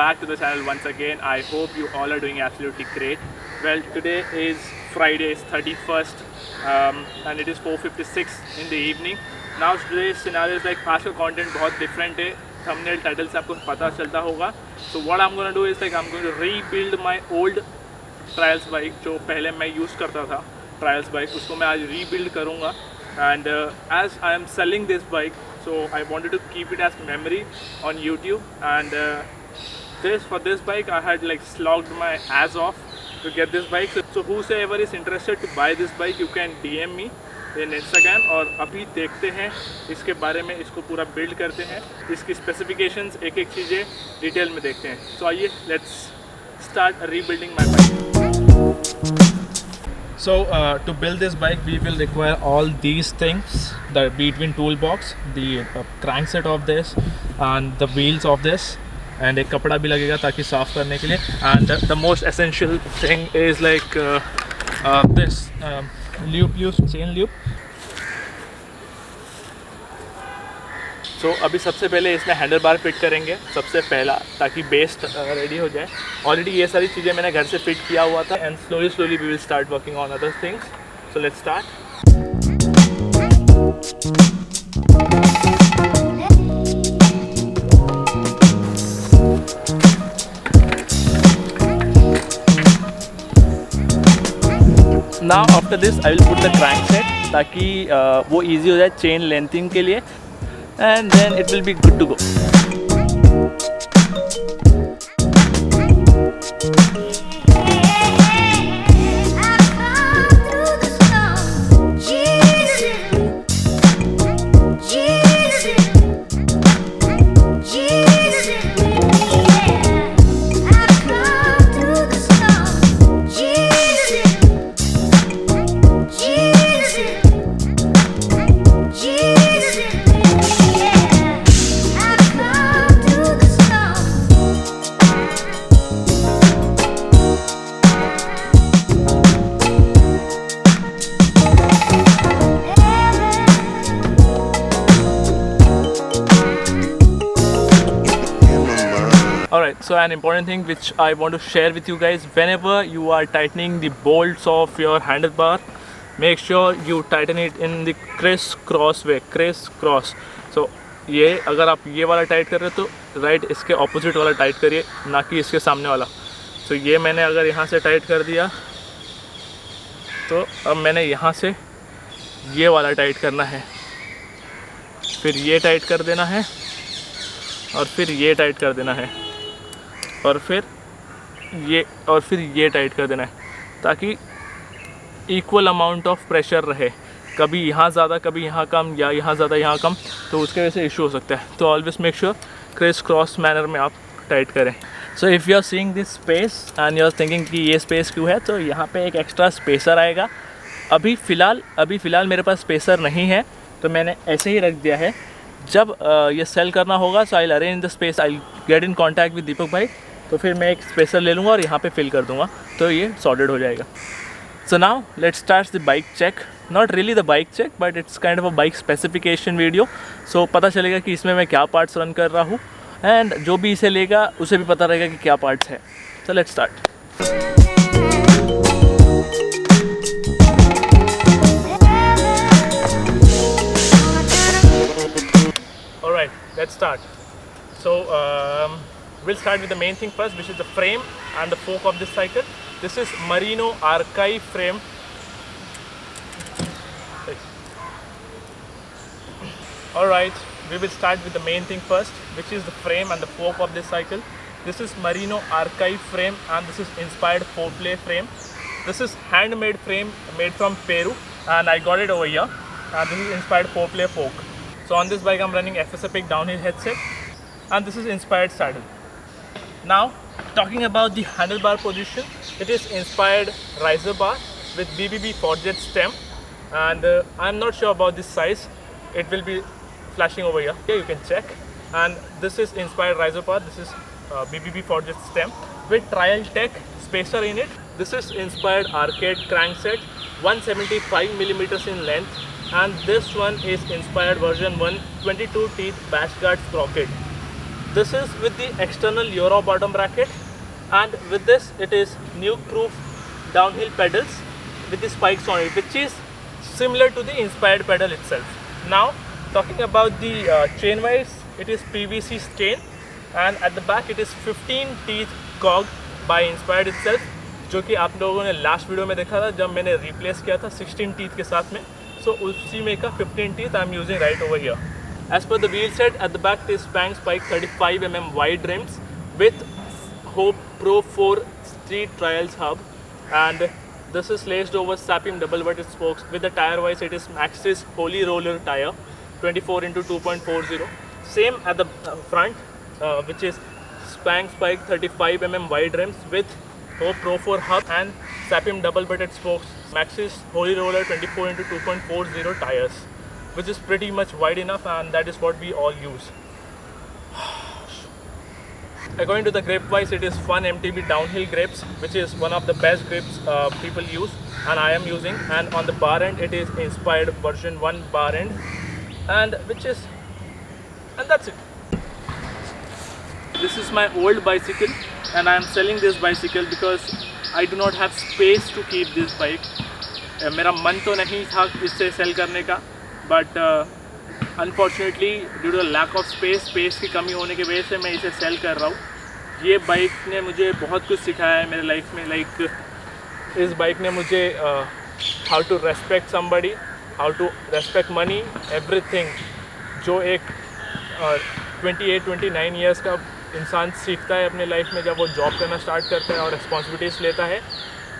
back to the channel once again. I hope you all are doing absolutely great. Well, today is Friday, it's 31st and it is 4:56 in the evening. Now today's scenario is like आज का content बहुत different है. Thumbnail title से आपको पता चलता होगा. So what I'm going to do is like I'm going to rebuild my old Trials bike जो पहले मैं use करता था. Trials bike उसको मैं आज rebuild करूँगा. And as I am selling this bike, so I wanted to keep it as memory on YouTube. And for this bike I had like slogged my ass off to get this bike. So whosoever is interested to buy this bike, you can DM me in Instagram. और अभी देखते हैं इसके बारे में, इसको पूरा build करते हैं, इसकी स्पेसिफिकेशंस एक एक चीज़ें डिटेल में देखते हैं. So आइए let's start rebuilding my bike. So to build this bike we will require all these things, the between toolbox, the crankset of this and the wheels of this, and एक कपड़ा भी लगेगा ताकि साफ़ करने के लिए. And the most essential thing is like this chain loop. So अभी सबसे पहले इसमें हैंडल बार फिट करेंगे सबसे पहला, ताकि बेस रेडी हो जाए. ऑलरेडी ये सारी चीज़ें मैंने घर से फिट किया हुआ था. And slowly we will start working on other things. So let's start. Now after this I will put the crankset ताकि वो easy हो जाए चेन लेंथिंग के लिए. And then it will be good to go. Alright, so an important thing which I want to share with you guys, whenever you are tightening the bolts of your handlebar, make sure you tighten it in the criss-cross way, criss-cross. So ये अगर आप ये वाला tight कर रहे हो तो right इसके ऑपोजिट वाला टाइट करिए, ना कि इसके सामने वाला. तो ये मैंने अगर यहाँ से टाइट कर दिया तो अब मैंने यहाँ से ये वाला टाइट करना है, फिर ये टाइट कर देना है और फिर ये टाइट कर देना है और फिर ये टाइट कर देना है, ताकि इक्वल अमाउंट ऑफ प्रेशर रहे. कभी यहाँ ज़्यादा कभी यहाँ कम, या यहाँ ज़्यादा यहाँ कम, तो उसके वजह से इशू हो सकता है. तो always make sure criss cross manner में आप टाइट करें. So if you are seeing this space and you are thinking कि ये स्पेस क्यों है, तो यहाँ पे एक एक्स्ट्रा स्पेसर आएगा. अभी फ़िलहाल मेरे पास स्पेसर नहीं है, तो मैंने ऐसे ही रख दिया है. जब ये सेल करना होगा so I arrange the space, I get in contact with Deepak भाई, तो फिर मैं एक स्पेसर ले लूँगा और यहाँ पे फिल कर दूँगा, तो ये सॉर्टेड हो जाएगा. So now let's start the bike check. Not really the bike check, but it's kind of a bike specification video. So पता चलेगा कि इसमें मैं क्या पार्ट्स रन कर रहा हूँ, एंड जो भी इसे लेगा उसे भी पता रहेगा कि क्या पार्ट्स है. सो let's start. Alright, let's start. So we'll start with the main thing first, which is the frame and the fork of this cycle. This is Merino Archive frame. Alright, we will start with the main thing first, which is the frame and the fork of this cycle. This is Merino Archive frame, and this is inspired foreplay frame. This is handmade frame made from Peru, and I got it over here. And this is inspired foreplay fork. So on this bike I'm running FS-Epic downhill headset, and this is inspired saddle. Now talking about the handlebar position, it is inspired riser bar with BBB forged stem, and I'm not sure about this size. It will be flashing over here. Here you can check. And this is inspired riser bar. This is BBB forged stem with Trial Tech spacer in it. This is inspired arcade crankset, 175 millimeters in length, and this one is inspired version 1 22 teeth bash guard sprocket. this is with the external Euro bottom bracket, and with this it is nuke proof downhill pedals with the spikes on it, which is similar to the Inspired pedal itself. Now talking about the chain wise, it is PVC chain, and at the back it is 15 teeth cog by Inspired itself, जो कि आप लोगों ने last video में देखा था जब मैंने रिप्लेस किया था 16 टीथ के साथ में. सो उसी में का 15 teeth I am using right over here. As per the wheel set, at the back it is Spank Spike 35 mm wide rims with Hope Pro 4 street trials hub, and this is laced over Sapim double butted spokes. With the tire wise, it is Maxxis Holy Roller tire 24x2.40. Same at the front, which is Spang Spike 35 mm wide rims with Hope Pro 4 hub and Sapim double butted spokes. Maxxis Holy Roller 24x2.40 tires, which is pretty much wide enough, and that is what we all use. According to the grip wise, it is Fun MTB downhill grips, which is one of the best grips people use, and I am using. And on the bar end, it is Inspired version 1 bar end, and that's it. This is my old bicycle, and I am selling this bicycle because I do not have space to keep this bike. मेरा मन तो नहीं था इससे cell करने का, but unfortunately due to lack of space की कमी होने की वजह से मैं इसे सेल कर रहा हूँ. ये बाइक ने मुझे बहुत कुछ सिखाया है मेरे लाइफ में. लाइक इस बाइक ने मुझे how to respect somebody, how to respect money, everything जो एक 28-29 ईयर्स का इंसान सीखता है अपने लाइफ में जब वो जॉब करना स्टार्ट करता है और रिस्पॉन्सिबिलिटीज़ लेता है.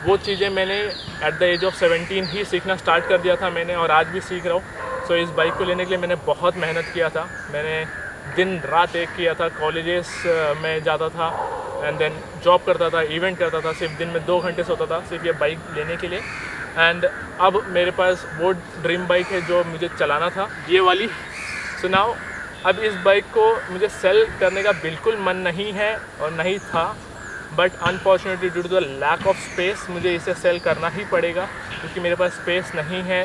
वो चीज़ें मैंने एट द एज ऑफ 17 ही सीखना स्टार्ट कर दिया था मैंने, और आज भी सीख रहा हूँ. सो इस बाइक को लेने के लिए मैंने बहुत मेहनत किया था. मैंने दिन रात एक किया था. कॉलेजेस में जाता था एंड देन जॉब करता था, इवेंट करता था, सिर्फ दिन में 2 घंटे सोता था सिर्फ ये बाइक लेने के लिए. एंड अब मेरे पास वो ड्रीम बाइक है जो मुझे चलाना था, ये वाली. सो नाउ अब इस बाइक को मुझे सेल करने का बिल्कुल मन नहीं है और नहीं था, but unfortunately due to the lack of space मुझे इसे सेल करना ही पड़ेगा क्योंकि मेरे पास स्पेस नहीं है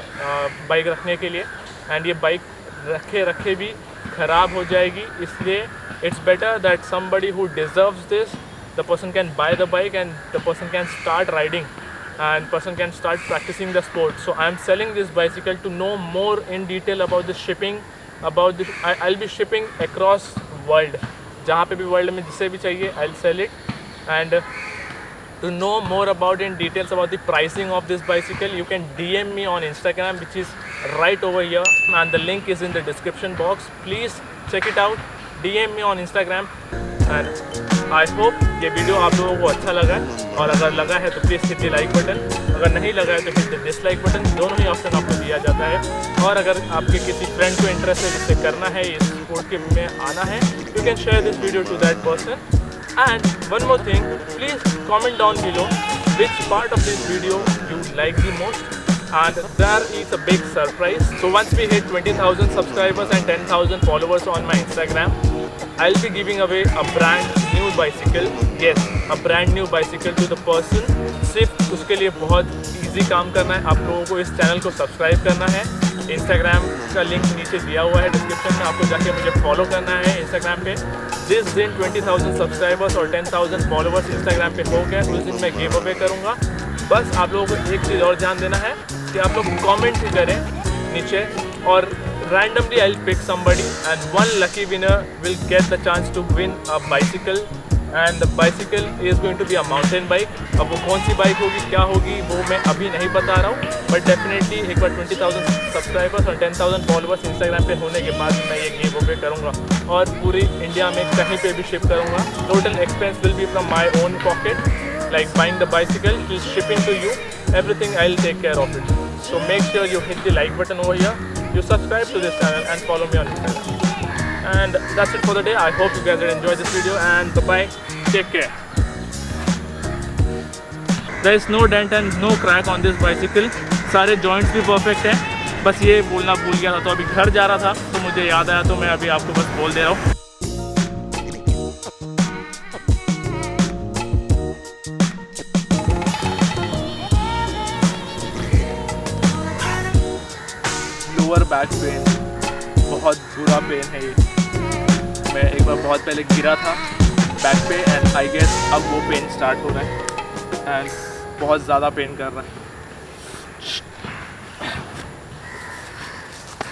बाइक रखने के लिए. एंड ये बाइक रखे भी ख़राब हो जाएगी, इसलिए it's better that somebody who deserves this, the person can by the bike and the person can start riding and person can start practicing the sport. So I am selling this bicycle. To know more in detail about the shipping, about this, I'll be shipping across world. जहाँ पे भी world में जिसे भी चाहिए I'll sell it. And to know more about in details about the pricing of this bicycle, you can DM me on Instagram, which is right over here, and the link is in the description box. Please check it out. DM me on Instagram. And I hope ये video आप लोगों को अच्छा लगा है, और अगर लगा है तो please hit the like button, अगर नहीं लगा है तो हिट द डिसलाइक बटन. दोनों ही ऑप्शन आपको दिया जाता है. और अगर आपके किसी फ्रेंड को इंटरेस्ट है जिससे करना है, इस स्पोर्ट के में आना है, you can share this video to that person. And one more thing, please comment down below which part of this video you like the most, and there is a big surprise. So once we hit 20,000 subscribers and 10,000 followers on my Instagram, I'll be giving away a brand new bicycle. Yes, a brand new bicycle to the person. सिर्फ उसके लिए बहुत easy काम करना है. आप लोगों को इस चैनल को सब्सक्राइब करना है. इंस्टाग्राम का लिंक नीचे दिया हुआ है डिस्क्रिप्शन में, आपको जाके मुझे फॉलो करना है इंस्टाग्राम पे. जिस दिन 20,000 सब्सक्राइबर्स और 10,000 फॉलोवर्स इंस्टाग्राम पे हो गए उस दिन मैं गिव अवे करूँगा. बस आप लोगों को एक चीज़ और ध्यान देना है कि आप लोग कमेंट ही करें नीचे, और randomly I'll pick somebody and one lucky winner will get the chance to win a bicycle, and the bicycle is going to be a mountain bike. अब वो कौन सी बाइक होगी, क्या होगी, वो मैं अभी नहीं बता रहा हूँ, बट डेफिनेटली एक बार 20,000 सब्सक्राइबर्स और 10,000 फॉलोवर्स इंस्टाग्राम पे होने के बाद मैं ये गिव अवे करूँगा, और पूरी इंडिया में कहीं पे भी शिप करूँगा. Total expense will be from my own pocket, like buying the bicycle, shipping to you, everything I'll take care of it. So make sure you hit the like button over here, you subscribe to this channel and follow me on Instagram. And that's it for the day. I hope you guys will enjoy this video, and bye-bye. Take care. There is no dent and no crack on this bicycle. सारे joints भी perfect हैं. बस ये बोलना भूल गया था, तो अभी घर जा रहा था तो मुझे याद आया, तो मैं अभी आपको बस बोल दे रहा हूँ. लोअर बैक पेन, बहुत बुरा पेन है ये. मैं एक बार बहुत पहले गिरा था बैक पे एंड आई गेस अब वो पेन स्टार्ट हो रहा है एंड बहुत ज़्यादा पेन कर रहा है।